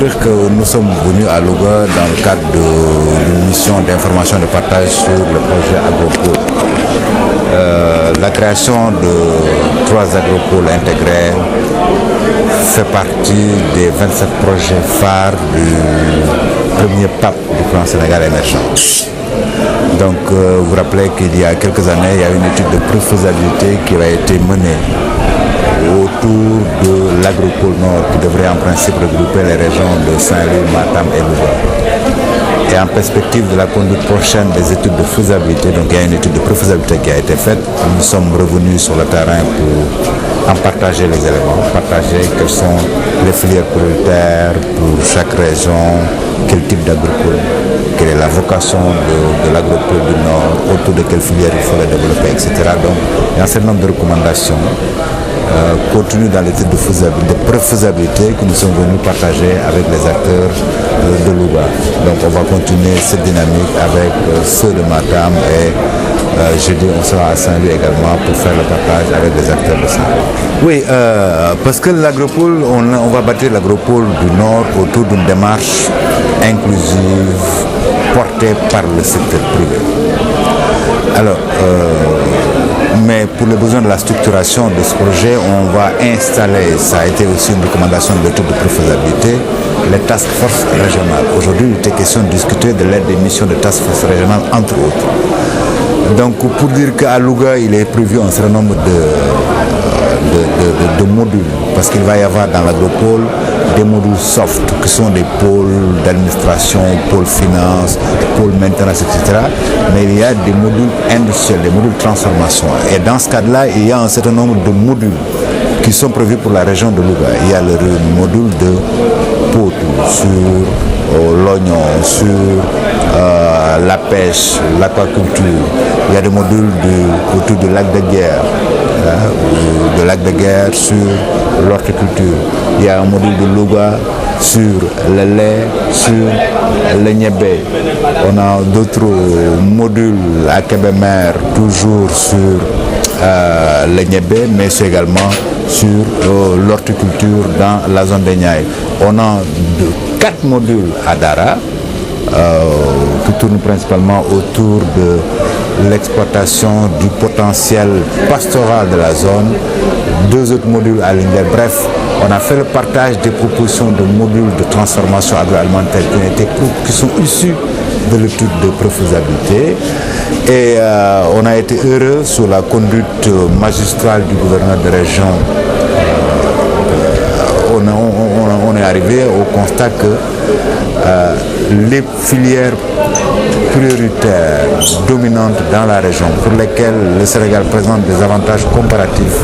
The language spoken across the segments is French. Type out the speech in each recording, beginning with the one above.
dire que nous sommes venus à Louga dans le cadre d'une mission d'information et de partage sur le projet Agropole. La création de 3 agropoles intégrés fait partie des 27 projets phares du premier PAP du plan Sénégal émergent. Donc vous vous rappelez qu'il y a quelques années, il y a une étude de préfaisabilité qui a été menée autour de l'Agropole Nord qui devrait en principe regrouper les régions de Saint-Louis, Matam et Louga. Et en perspective de la conduite prochaine des études de faisabilité, donc il y a une étude de préfaisabilité qui a été faite, nous sommes revenus sur le terrain pour en partager les éléments, partager quelles sont les filières prioritaires pour chaque région, quel type d'agropole, quelle est la vocation de l'agropole du Nord, autour de quelles filières il faudrait développer, etc. Donc il y a un certain nombre de recommandations contenues dans l'étude de préfaisabilité que nous sommes venus partager avec les acteurs de Louga. Donc on va continuer cette dynamique avec ceux de Matam et jeudi on sera à Saint-Louis également pour faire le partage avec les acteurs de Saint-Louis. Oui, parce que l'agropole, on va bâtir l'agropole du Nord autour d'une démarche inclusive portée par le secteur privé. Alors, mais pour les besoins de la structuration de ce projet, on va installer, ça a été aussi une recommandation de l'étude de préfaisabilité, les task forces régionales. Aujourd'hui, il était question de discuter de l'aide des missions de task force régionales, entre autres. Donc, pour dire qu'à Louga, il est prévu un certain nombre de modules, parce qu'il va y avoir dans l'agropole des modules soft, qui sont des pôles d'administration, pôles finance, pôles maintenance, etc. Mais il y a des modules industriels, des modules de transformation. Et dans ce cadre-là, il y a un certain nombre de modules qui sont prévus pour la région de Louga. Il y a le module de poteau sur l'oignon, sur la pêche, l'aquaculture. Il y a des modules autour du lac de Guerre, de lac de Guerre sur l'horticulture. Il y a un module de Louga sur le lait, sur le niébé. On a d'autres modules à Kébémer, toujours sur le niébé, mais c'est également sur l'horticulture dans la zone des Niayes. On a 4 modules à Dara, qui tournent principalement autour de l'exploitation du potentiel pastoral de la zone, 2 autres modules à Linguère. Bref, on a fait le partage des propositions de modules de transformation agroalimentaire qui sont issus de l'étude de préfaisabilité. Et on a été heureux sur la conduite magistrale du gouverneur de région. On est arrivé au constat que les filières prioritaires dominantes dans la région pour lesquelles le Sénégal présente des avantages comparatifs,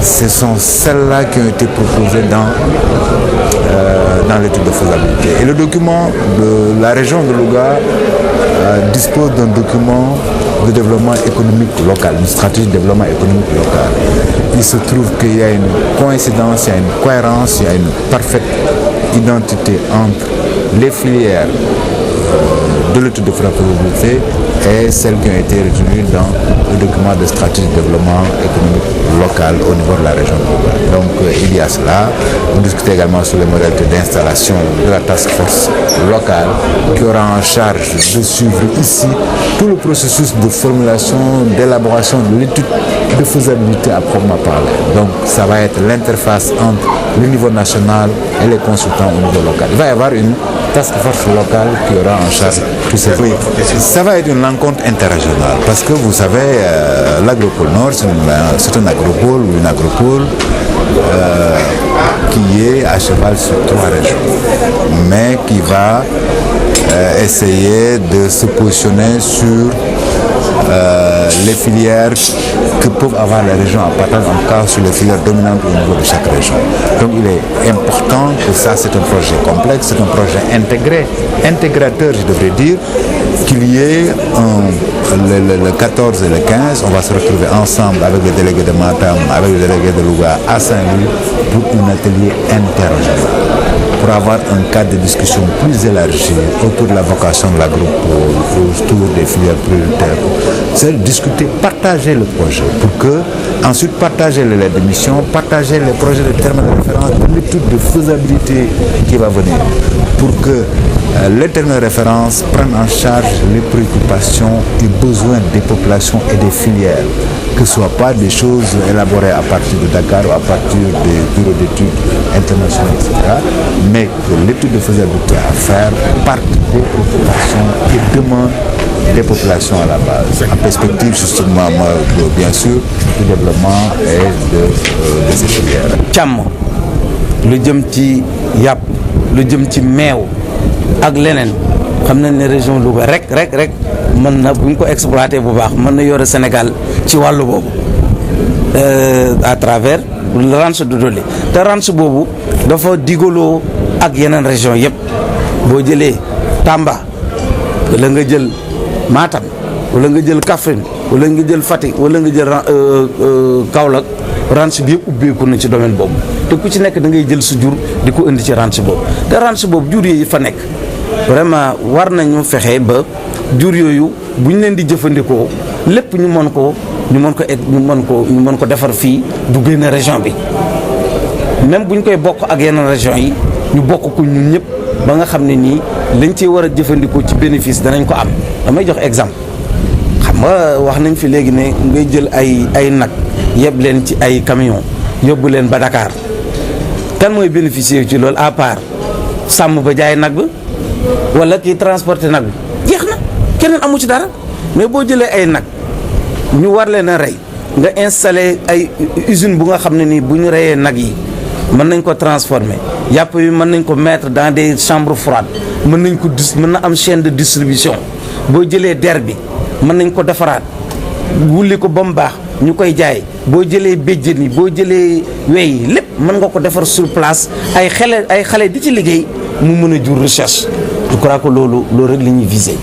ce sont celles-là qui ont été proposées dans l'étude de faisabilité. Et le document de la région de Louga dispose d'un document de développement économique local, une stratégie de développement économique local. Il se trouve qu'il y a une coïncidence, il y a une cohérence, il y a une parfaite identité entre les filières de l'étude de faisabilité et celles qui ont été retenues dans le document de stratégie de développement économique local au niveau de la région de Louga. Donc il y a cela. On discute également sur les modalités d'installation de la task force locale qui aura en charge de suivre ici tout le processus de formulation, d'élaboration de l'étude de faisabilité à proprement parler. Donc ça va être l'interface entre le niveau national et les consultants au niveau local. Il va y avoir une task force locale qui aura en charge tout ça. Oui, ça va être une rencontre interrégionale parce que vous savez, l'agropole Nord, c'est un agropole ou une agropole qui est à cheval sur 3 régions, mais qui va essayer de se positionner sur les filières que peuvent avoir les régions en partage, en tout cas sur les filières dominantes au niveau de chaque région. Donc il est important que ça, c'est un projet complexe, c'est un projet intégré, intégrateur je devrais dire, qu'il y ait le 14 et le 15, on va se retrouver ensemble avec les délégués de Matam, avec les délégués de Louga à Saint-Louis pour un atelier interrégional. pour avoir un cadre de discussion plus élargi autour de la vocation de l'agropole, autour des filières prioritaires. C'est discuter, partager le projet pour que, ensuite partager les lettres de mission, partager les projets de termes de référence, l'étude de faisabilité qui va venir, pour que les termes de référence prennent en charge les préoccupations et besoins des populations et des filières, que ce ne soit pas des choses élaborées à partir de Dakar ou à partir des bureaux d'études internationaux, etc., mais que l'étude de faisabilité à faire parte des préoccupations et demandes des populations à la base, en perspective justement, bien sûr, du développement et de ces filières. càmm lu jëm ci yàpp lu jëm ci meew ak leneen xam nañ ne région Louga rek mën na bu ñu ko exploité bu baax mën na yore Sénégal ci wàllu boobu à travers ranch de Doli te ranch boobu dafa digaloo ak yeneen région yëpp boo jëlee Tamba wala nga jël Matam wala nga jël Kaffrine wala nga jël Fatick wala nga jël Kaolack ranch bi yëpp ubbeeku na ci domaine boobu te ku ci nekk da ngay jël sa jur di ko indi ci ranch boobu te ranch boobu jur yi fa nekk vraiment war nañu fexe ba jur yooyu bu ñu leen di jëfandikoo lépp ñu mën ko defar fii du génn région bi même bu ñu koy bokk ak yeneen région yi ñu bokk ko ñun ñëpp ba nga xam ne nii lañ ci war a jëfandikoo ci bénéfice danañ ko am. damay jox exemple xam nga wax nañ fi léegi ne ngay jël ay nag yeb leen ci ay camion yóbbu leen ba Dakar kan mooy bénéficier ci loolu à part sàmm ba jaay nag ba wala kii transporter nag bi jeex na keneen amu ci dara mais boo jëlee ay nag ñu war leen a rey nga installé ay usine bu nga xam ne nii bu ñu reyee nag yi mën nañ ko transformer yàpp yi mën nañ ko mettre dans des chambres froides mën na am chaîne de distribution boo jëlee der bi mën nañ ko defaraat wulli ko ba mu baax ñu koy jaay boo jëlee béjjën yi boo jëlee wey yi lépp mën nga ko defar sur place ay xale di ci liggéey mu mën a jur recherche. je crois que loolu rek li ñuy viser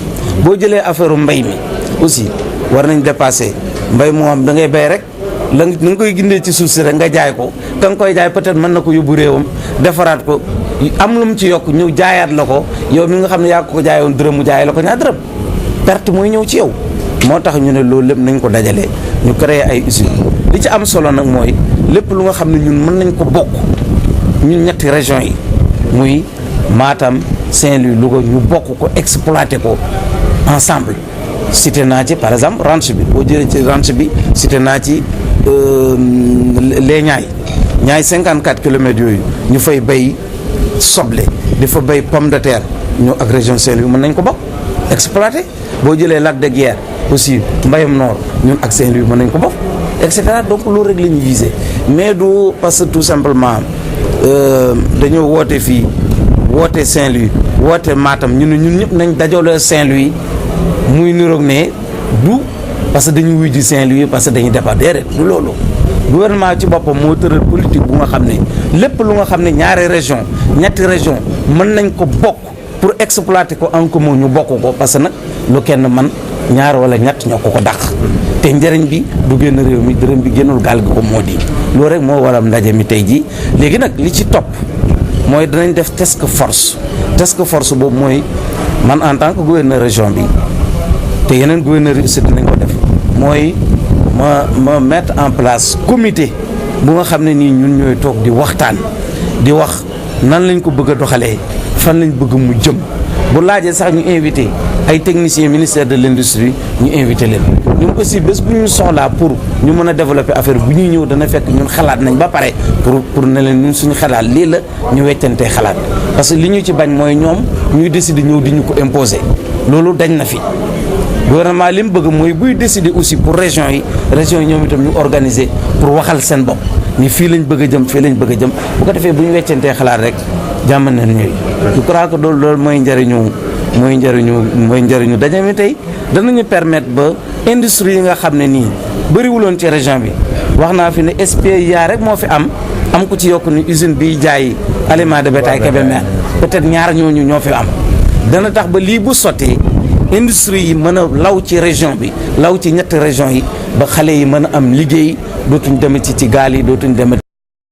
boo jëlee affaire mbay mi aussi war nañ dépasser mbay moo am da ngay bay rek la nga koy gindee ci suuf si rek nga jaay ko ka nga koy jaay peut-être mën na ko yóbbu réewam defaraat ko am lu mu ci yokk ñëw jaayaat la ko yow mi nga xam ne yaa ko jaayoon dërëm mu jaay la ko ñaar dërëm perte mooy ñëw ci yow. moo tax ñu ne loolu lépp nañ ko dajalee ñu créer ay usines li ci am solo nag mooy lépp lu nga xam ne ñun mën nañ ko bokk ñun ñetti régions yi muy Matam Saint-Louis Louga ñu bokk ko exploiter ko ensemble. cité naa ci par exemple ranch bi boo jëlee ci ranch bi cité naa ci les ñaay 54 kilomètres yooyu ñu fay bay soble di fa bay pomme de terre ñu ak région Saint-Louis mën nañ ko bokk exploiter boo jëlee lac de Guiers aussi mbayam noor ñun ak Saint-Louis mën nañ ko bokk et cetera donc loolu rek la ñuy viser mais du parce que tout simplement dañoo woote fii woote Saint-Louis woote Matam ñun ñëpp nañ dajaloo Saint-Louis muy niroog ne du parce que dañu wuy ji Saint-Louis parce que dañuy départ déedéet du loolu gouvernement ci boppam moo tëral politique bu nga xam ne lépp lu nga xam ne ñetti région mën nañ ko bokk pour exploiter ko en commun ñu bokk ko parce que nag lu kenn man ñaar wala ñett ñoo ko dàq te njëriñ bi du génn réew mi dërëm bi génnul gaal gi ko moo di loolu rek moo waral ndaje mi tey jii léegi nag li ci topp mooy danañ def task force boobu mooy man en tant que gouverneur région bi te yeneen gouverneur yi aussi dinañ ko def mooy ma mettre en place comité bu nga xam ne nii ñun ñooy toog di waxtaan di wax nan lañ ko bëgg a doxalee fan lañ bëgg mu jëm bu laajee sax ñu invité ay techniciens ministère de l'industrie ñu invité leen ñun aussi bés bu ñu soxlaa pour ñu mën a développer affaire bu ñuy ñëw dana fekk ñun xalaat nañ ba pare pour ne leen ñun suñu xalaat lii la ñu weccantee xalaat parce que li ñu ci bañ mooy ñoom ñuy décider ñëw di ñu ko imposer loolu dañ na fi gouvernement li mu bëgg mooy buy décider aussi pour région yi ñoom itam ñu organiser pour waxal seen bopp ni fii lañ bëgg a jëm fii lañ bëgg a jëm bu ko defee bu ñu weccantee xalaat rek jàmm nañ ñuy je crois que loolu mooy njëriñu daje mi tey danañu permettre ba industrie yi nga xam ne nii bëriwuloon ci région bi wax naa fi ne SPIA rek moo fi am ko ci yokk ni usine biy jaay aliment de bétail Kébémer peut-être ñaar ñooñu ñoo fi am dana tax ba lii bu sottee industrie yi mën a law ci région bi law ci ñetti région yi ba xale yi mën a am liggéey dootuñ demee ci gaal yi dootuñ demee